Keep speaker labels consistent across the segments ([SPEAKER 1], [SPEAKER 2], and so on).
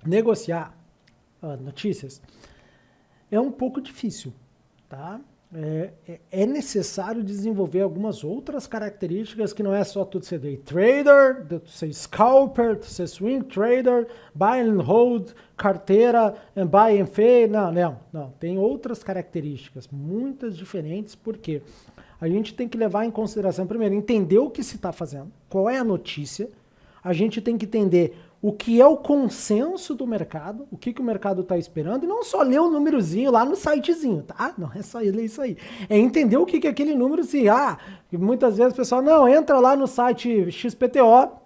[SPEAKER 1] negociar notícias é um pouco difícil, tá? É necessário desenvolver algumas outras características que não é só tu ser day trader, tu ser scalper, tu ser swing trader, buy and hold, carteira, and buy and fade. Não. Tem outras características, muitas diferentes, porque a gente tem que levar em consideração, primeiro, entender o que se está fazendo, qual é a notícia, a gente tem que entender o que é o consenso do mercado, o que o mercado está esperando, e não só ler o númerozinho lá no sitezinho, tá? Não é só ler isso aí. É entender o que é aquele número, se, muitas vezes o pessoal, não, entra lá no site XPTO,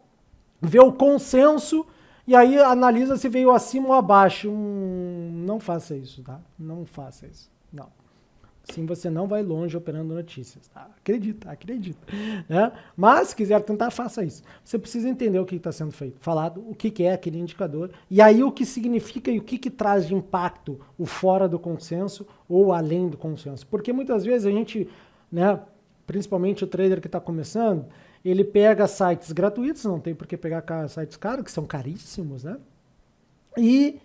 [SPEAKER 1] vê o consenso, e aí analisa se veio acima ou abaixo. Não faça isso, tá? Não faça isso, não. Assim você não vai longe operando notícias, tá? Acredita. Né? Mas, se quiser tentar, faça isso. Você precisa entender o que está sendo feito, falado, o que é aquele indicador, e aí o que significa e o que traz de impacto o fora do consenso ou além do consenso. Porque muitas vezes a gente, né, principalmente o trader que está começando, ele pega sites gratuitos, não tem por que pegar sites caros, que são caríssimos, né? E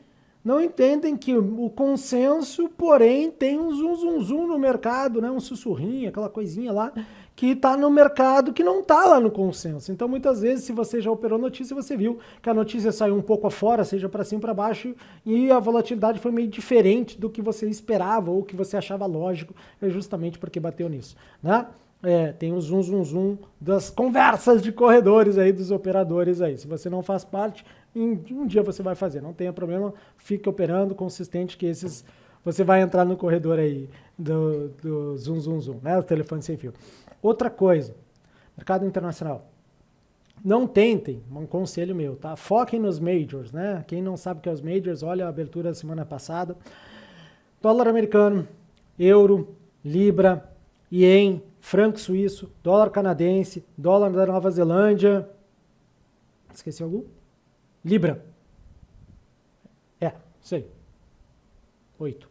[SPEAKER 1] não entendem que o consenso, porém, tem um zum no mercado, né? Um sussurrinho, aquela coisinha lá, que está no mercado que não está lá no consenso. Então, muitas vezes, se você já operou notícia, você viu que a notícia saiu um pouco afora, seja para cima ou para baixo, e a volatilidade foi meio diferente do que você esperava ou que você achava lógico, é justamente porque bateu nisso, né? Tem o zum das conversas de corredores aí, dos operadores aí. Se você não faz parte, um dia você vai fazer, não tenha problema, fique operando consistente que você vai entrar no corredor aí do zum, né? O telefone sem fio. Outra coisa, mercado internacional. Não tentem, um conselho meu, tá? Foquem nos majors, né? Quem não sabe o que é os majors, olha a abertura da semana passada. Dólar americano, euro, libra, ien, franco suíço, dólar canadense, dólar da Nova Zelândia. Esqueci algum? Libra. Isso aí. 8.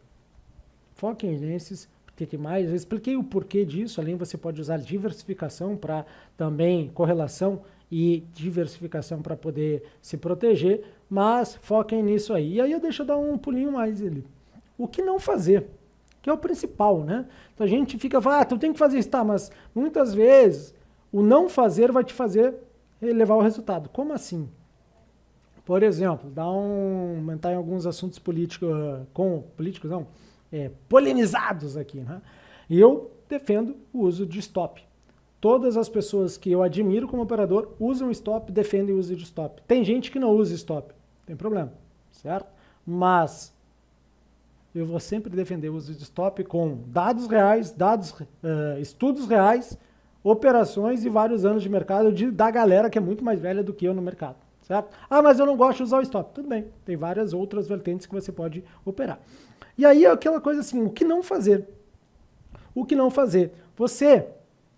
[SPEAKER 1] Foquem nesses. Porque mais? Eu expliquei o porquê disso. Além, você pode usar diversificação para também correlação e diversificação para poder se proteger. Mas foquem nisso aí. E aí eu deixo eu dar um pulinho mais ali. O que não fazer? Que é o principal, né? Então a gente fica, tu tem que fazer isso, tá? Mas muitas vezes o não fazer vai te fazer elevar o resultado. Como assim? Por exemplo, aumentar em alguns assuntos polemizados aqui, né? E eu defendo o uso de stop. Todas as pessoas que eu admiro como operador usam stop, defendem o uso de stop. Tem gente que não usa stop, tem problema, certo? Mas eu vou sempre defender o uso de stop com dados reais, estudos reais, operações e vários anos de mercado da galera que é muito mais velha do que eu no mercado, certo? Mas eu não gosto de usar o stop. Tudo bem, tem várias outras vertentes que você pode operar. E aí é aquela coisa assim, o que não fazer? O que não fazer? Você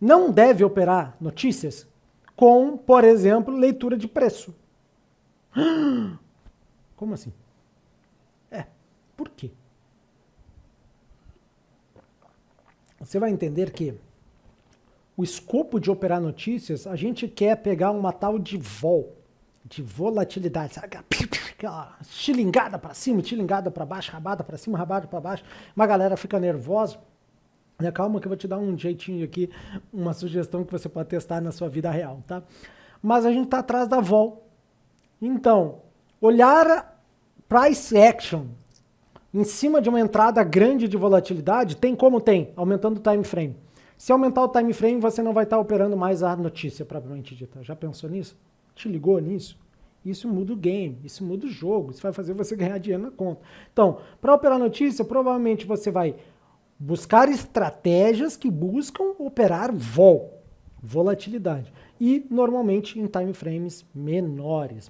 [SPEAKER 1] não deve operar notícias com, por exemplo, leitura de preço. Como assim? Por quê? Você vai entender que o escopo de operar notícias, a gente quer pegar uma tal de volatilidade, sabe? Aquela xilingada para cima, xilingada para baixo, rabada para cima, rabada para baixo. Uma galera fica nervosa. Calma que eu vou te dar um jeitinho aqui, uma sugestão que você pode testar na sua vida real, tá? Mas a gente está atrás da vol. Então, olhar price action em cima de uma entrada grande de volatilidade, tem como tem, aumentando o time frame. Se aumentar o time frame, você não vai estar operando mais a notícia, propriamente dita. Já pensou nisso? Te ligou nisso? Isso muda o game, isso muda o jogo, isso vai fazer você ganhar dinheiro na conta. Então, para operar notícia, provavelmente você vai buscar estratégias que buscam operar volatilidade. E, normalmente, em time frames menores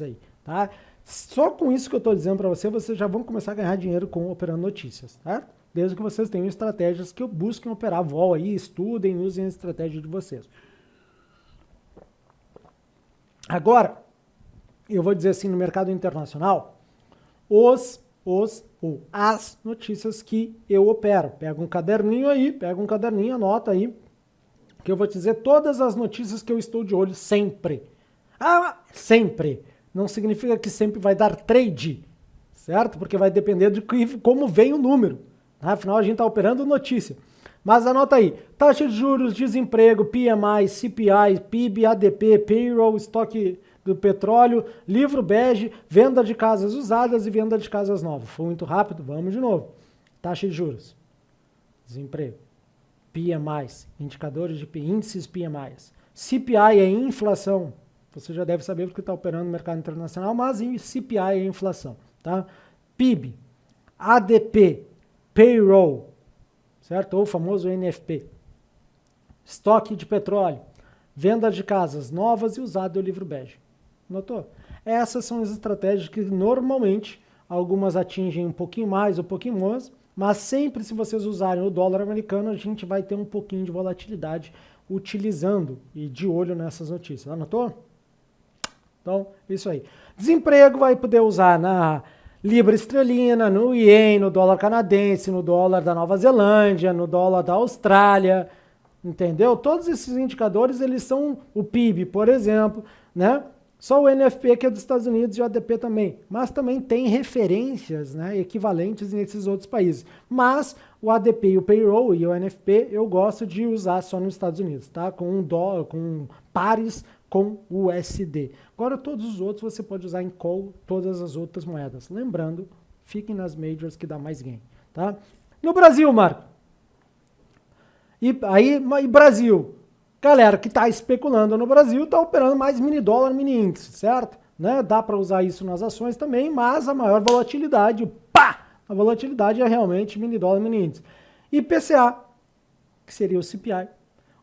[SPEAKER 1] aí, tá? Só com isso que eu estou dizendo para vocês já vão começar a ganhar dinheiro com operando notícias, tá? Desde que vocês tenham estratégias que busquem operar vol aí, estudem, usem a estratégia de vocês. Agora, eu vou dizer assim, no mercado internacional, as notícias que eu opero. Pega um caderninho aí, anota aí, que eu vou te dizer todas as notícias que eu estou de olho sempre. Sempre. não significa que sempre vai dar trade, certo? Porque vai depender de como vem o número. Afinal, a gente está operando notícia. Mas anota aí, taxa de juros, desemprego, PMI, CPI, PIB, ADP, payroll, estoque do petróleo, livro bege, venda de casas usadas e venda de casas novas. Foi muito rápido, vamos de novo. Taxa de juros, desemprego, PMIs, indicadores de índices PMIs. CPI é inflação, você já deve saber porque está operando no mercado internacional, mas CPI é inflação. Tá? PIB, ADP, payroll, certo? Ou o famoso NFP. Estoque de petróleo, venda de casas novas e usado do livro bege. Notou? Essas são as estratégias que normalmente algumas atingem um pouquinho mais, um pouquinho menos, mas sempre se vocês usarem o dólar americano, a gente vai ter um pouquinho de volatilidade utilizando e de olho nessas notícias. Anotou? Então, isso aí. Desemprego vai poder usar na libra esterlina, no ien, no dólar canadense, no dólar da Nova Zelândia, no dólar da Austrália, entendeu? Todos esses indicadores, eles são o PIB, por exemplo, né? Só o NFP que é dos Estados Unidos e o ADP também, mas também tem referências, né, equivalentes nesses outros países. Mas o ADP e o payroll e o NFP eu gosto de usar só nos Estados Unidos, tá? Com um dólar, com pares com o USD. Agora todos os outros você pode usar em call todas as outras moedas. Lembrando, fiquem nas majors que dá mais gain, tá? No Brasil, Marco. E Brasil? Galera que está especulando no Brasil está operando mais mini dólar, mini índice, certo? Né? Dá para usar isso nas ações também, mas a maior volatilidade, a volatilidade é realmente mini dólar, mini índice. IPCA, que seria o CPI,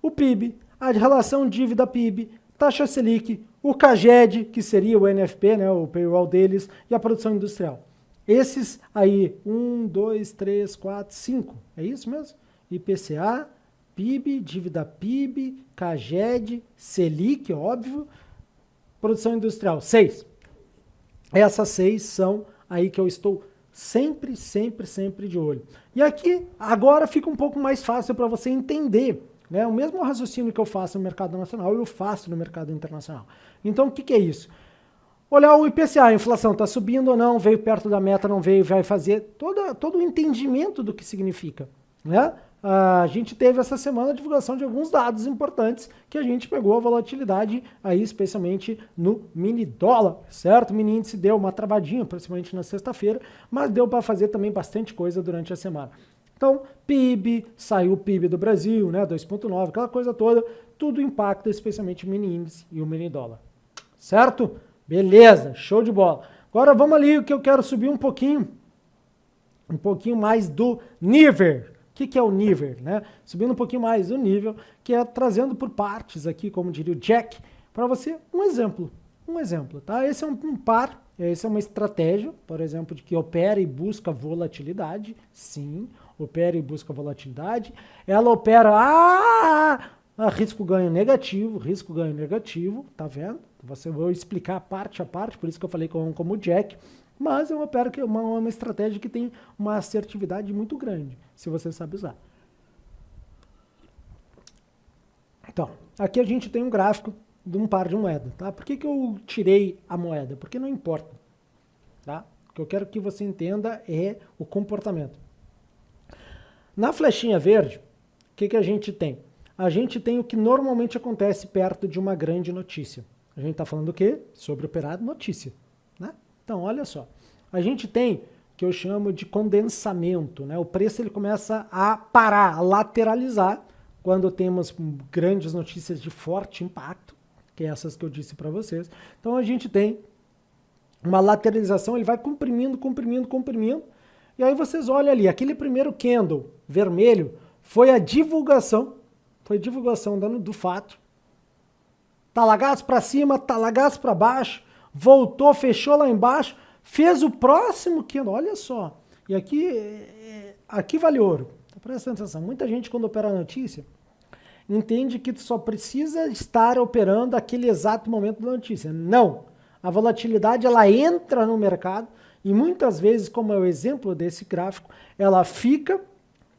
[SPEAKER 1] o PIB, a relação dívida-PIB, taxa Selic, o CAGED, que seria o NFP, né, o payroll deles, e a produção industrial. Esses aí, 1, 2, 3, 4, 5, é isso mesmo? IPCA, PIB, dívida PIB, CAGED, Selic, óbvio, produção industrial, 6. Essas 6 são aí que eu estou sempre de olho. E aqui, agora fica um pouco mais fácil para você entender, né? O mesmo raciocínio que eu faço no mercado nacional, eu faço no mercado internacional. Então, o que é isso? Olhar o IPCA, a inflação está subindo ou não, veio perto da meta, não veio, vai fazer todo o entendimento do que significa, né? A gente teve essa semana a divulgação de alguns dados importantes que a gente pegou a volatilidade aí, especialmente no mini dólar, certo? O mini índice deu uma travadinha, principalmente na sexta-feira, mas deu para fazer também bastante coisa durante a semana. Então, PIB, saiu o PIB do Brasil, né, 2,9, aquela coisa toda, tudo impacta especialmente o mini índice e o mini dólar, certo? Beleza, show de bola. Agora vamos ali, o que eu quero subir um pouquinho mais do nível. O que é o nível, né? Subindo um pouquinho mais o nível, que é trazendo por partes aqui, como diria o Jack, para você um exemplo, tá? Esse é um par, essa é uma estratégia, por exemplo, de que opera e busca volatilidade, sim, opera e busca volatilidade, ela opera, risco-ganho negativo, tá vendo? Você vai explicar parte a parte, por isso que eu falei como o Jack, mas é uma estratégia que tem uma assertividade muito grande, se você sabe usar. Então, aqui a gente tem um gráfico de um par de moeda, tá? Por que eu tirei a moeda? Porque não importa, tá? O que eu quero que você entenda é o comportamento. Na flechinha verde, o que a gente tem? A gente tem o que normalmente acontece perto de uma grande notícia. A gente está falando o quê? Sobre operar notícia, né? Então, olha só, a gente tem o que eu chamo de condensamento, né? O preço ele começa a parar, a lateralizar, quando temos grandes notícias de forte impacto, que é essas que eu disse para vocês. Então, a gente tem uma lateralização, ele vai comprimindo, e aí vocês olham ali, aquele primeiro candle vermelho foi a divulgação, do fato, talagaço para cima, talagaço para baixo, voltou, fechou lá embaixo, fez o próximo candle, olha só. E aqui vale ouro. Presta atenção, muita gente quando opera a notícia, entende que tu só precisa estar operando aquele exato momento da notícia. Não. A volatilidade, ela entra no mercado e muitas vezes, como é o exemplo desse gráfico, ela fica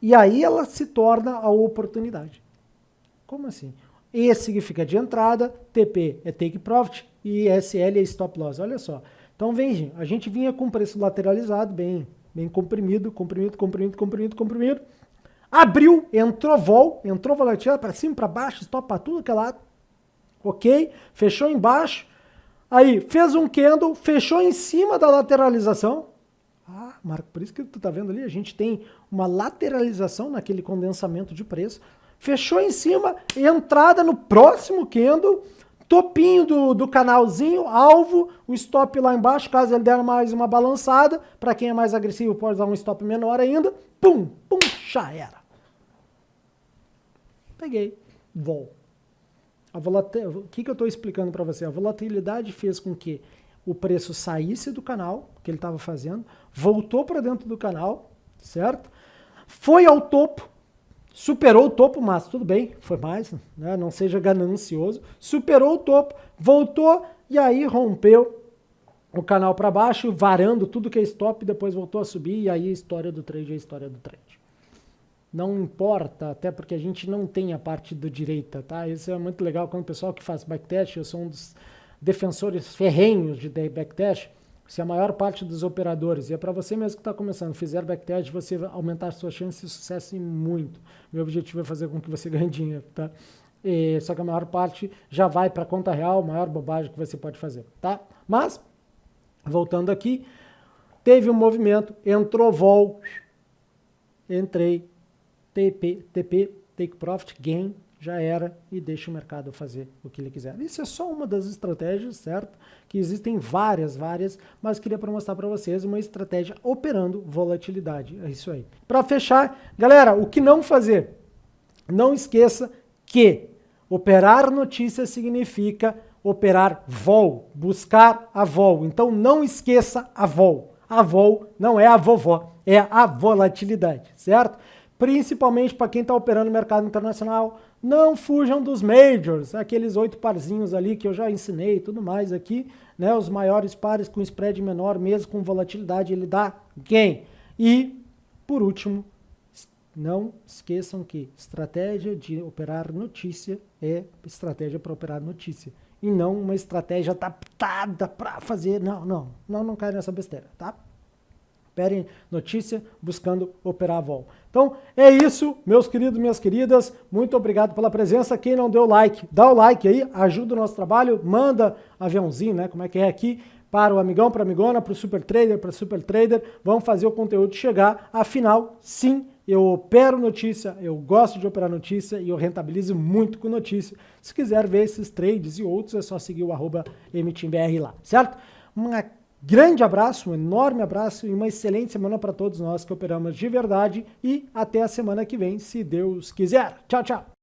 [SPEAKER 1] e aí ela se torna a oportunidade. Como assim? E significa de entrada, TP é take profit e SL é stop loss. Olha só. Então, vem, a gente vinha com preço lateralizado, bem comprimido. Abriu, entrou volatilidade para cima, para baixo, stop para tudo que é lado. Ok? Fechou embaixo. Aí, fez um candle, fechou em cima da lateralização. Ah, Marco, por isso que tu tá vendo ali, a gente tem uma lateralização naquele condensamento de preço. Fechou em cima, entrada no próximo candle, topinho do canalzinho, alvo, o stop lá embaixo, caso ele der mais uma balançada. Para quem é mais agressivo pode dar um stop menor ainda. Pum, já era. Peguei, vol. O que eu estou explicando para você? A volatilidade fez com que o preço saísse do canal, que ele estava fazendo, voltou para dentro do canal, certo? Foi ao topo, superou o topo, mas tudo bem, foi mais, né? Não seja ganancioso. Superou o topo, voltou e aí rompeu o canal para baixo, varando tudo que é stop, depois voltou a subir e aí a história do trade é a história do trade. Não importa, até porque a gente não tem a parte do direita, tá? Isso é muito legal quando o pessoal que faz backtest, eu sou um dos defensores ferrenhos de backtest, se a maior parte dos operadores, e é para você mesmo que está começando, fizer backtest, você vai aumentar as suas chances de sucesso em muito. Meu objetivo é fazer com que você ganhe dinheiro, tá? Só que a maior parte já vai para a conta real, maior bobagem que você pode fazer, tá? Mas, voltando aqui, teve um movimento, entrou vol, entrei, TP, take profit, gain, já era, e deixa o mercado fazer o que ele quiser. Isso é só uma das estratégias, certo? Que existem várias, mas queria mostrar para vocês uma estratégia operando volatilidade. É isso aí. Para fechar, galera, o que não fazer? Não esqueça que operar notícia significa operar vol, buscar a vol. Então não esqueça a vol. A vol não é a vovó, é a volatilidade, certo? Principalmente para quem está operando no mercado internacional, não fujam dos majors, aqueles 8 parzinhos ali que eu já ensinei e tudo mais aqui, né? Os maiores pares com spread menor, mesmo com volatilidade, ele dá gain. E, por último, não esqueçam que estratégia de operar notícia é estratégia para operar notícia. E não uma estratégia adaptada para fazer. Não cai nessa besteira, tá? Operem notícia buscando operar a vol. Então, é isso, meus queridos, minhas queridas. Muito obrigado pela presença. Quem não deu like, dá o like aí, ajuda o nosso trabalho, manda aviãozinho, né? Como é que é aqui, para o amigão, para a amigona, para o super trader, para super trader. Vamos fazer o conteúdo chegar. Afinal, sim, eu opero notícia, eu gosto de operar notícia e eu rentabilizo muito com notícia. Se quiser ver esses trades e outros, é só seguir o @mtimbr lá, certo? Grande abraço, um enorme abraço e uma excelente semana para todos nós que operamos de verdade e até a semana que vem, se Deus quiser. Tchau, tchau!